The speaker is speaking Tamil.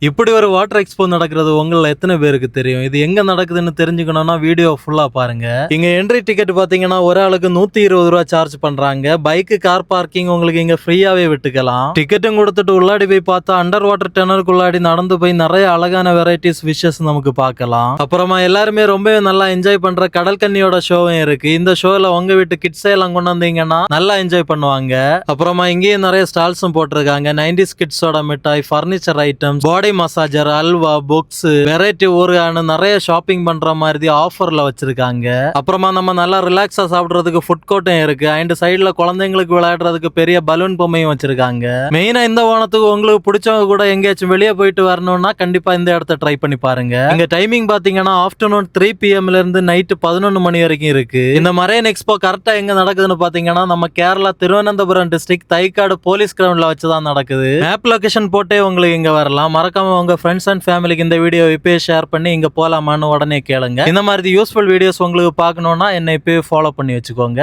இப்படி ஒரு வாட்டர் எக்ஸ்போ நடக்கிறது உங்கள எத்தனை பேருக்கு தெரியும்? இது எங்க நடக்குதுன்னு தெரிஞ்சுக்கணும்னா வீடியோ ஃபுல்லா பாருங்க. இங்க என்ட்ரி டிக்கெட் பாத்தீங்கன்னா ஒரு ஆளுக்கு 120 ரூபாய் சார்ஜ் பண்றாங்க. பைக், கார் பார்க்கிங் உங்களுக்கு இங்க ஃப்ரீயாவே விட்டுக்கலாம். டிக்கெட்டும் கொடுத்துட்டு உள்ளாடி போய் பார்த்தா அண்டர் வாட்டர் டனலுக்குள்ளாடி நடந்து போய் நிறைய அழகான வெரைட்டிஸ் விஷஸ் நமக்கு பார்க்கலாம். அப்புறமா எல்லாருமே ரொம்ப நல்லா என்ஜாய் பண்ற கடல் கன்னியோட ஷோவும் இருக்கு. இந்த ஷோல உங்க வீட்டு கிட்ஸ் எல்லாம் கொண்டு வந்தீங்கன்னா நல்லா என்ஜாய் பண்ணுவாங்க. அப்புறமா இங்கேயும் நிறைய ஸ்டால்ஸும் போட்டிருக்காங்க. 90s கிட்ஸோட மிட்டாய், furniture items, body massager, halwa, books, variety ஊறுகான்னு நிறைய ஷாப்பிங் பண்ற மாதிரி ஆஃபர்ல வச்சிருக்காங்க. அப்புறமா நம்ம நல்லா ரிலாக்ஸா சாப்பிடுறதுக்கு ஃபுட் கோர்ட்டும் இருக்கு. அண்ட் சைடுல குழந்தைங்களுக்கு விளையாடுறதுக்கு பெரிய பலூன் பொம்மையும் வச்சிருக்காங்க. மெயினா இந்த ஓணத்துக்கு உங்களுக்கு பிடிச்சவங்க கூட எங்கேயாச்சும் வெளியே போயிட்டு வரணும்னா கண்டிப்பா இந்த இடத்த ட்ரை பண்ணி பாருங்க. இங்க டைமிங் பாத்தீங்கன்னா ஆஃப்டர்நூன் 3 PM ல இருந்து நைட் 11 மணி வரைக்கும் இருக்கு. இந்த மரைன் எக்ஸ்போ கரெக்டா எங்க நடக்குதுன்னு பாத்தீங்கன்னா நம்ம கேரளா திருவனந்தபுரம் டிஸ்ட்ரிக்ட் தைக்காடு போலீஸ் கிரவுண்ட்ல வச்சுதான் நடக்குது. மேப் லொகேஷன் போட்டே உங்களுக்கு இங்க வரலாம். மறக்காம உங்க ஃப்ரெண்ட்ஸ் அண்ட் ஃபேமிலிக்கு இந்த வீடியோ இப்பயே ஷேர் பண்ணி இங்க போலாமான்னு உடனே கேளுங்க. இந்த மாதிரி யூஸ்ஃபுல் வீடியோஸ் உங்களுக்கு பார்க்கணும்னா என்னை இப்பயே ஃபாலோ பண்ணி வச்சுக்கோங்க.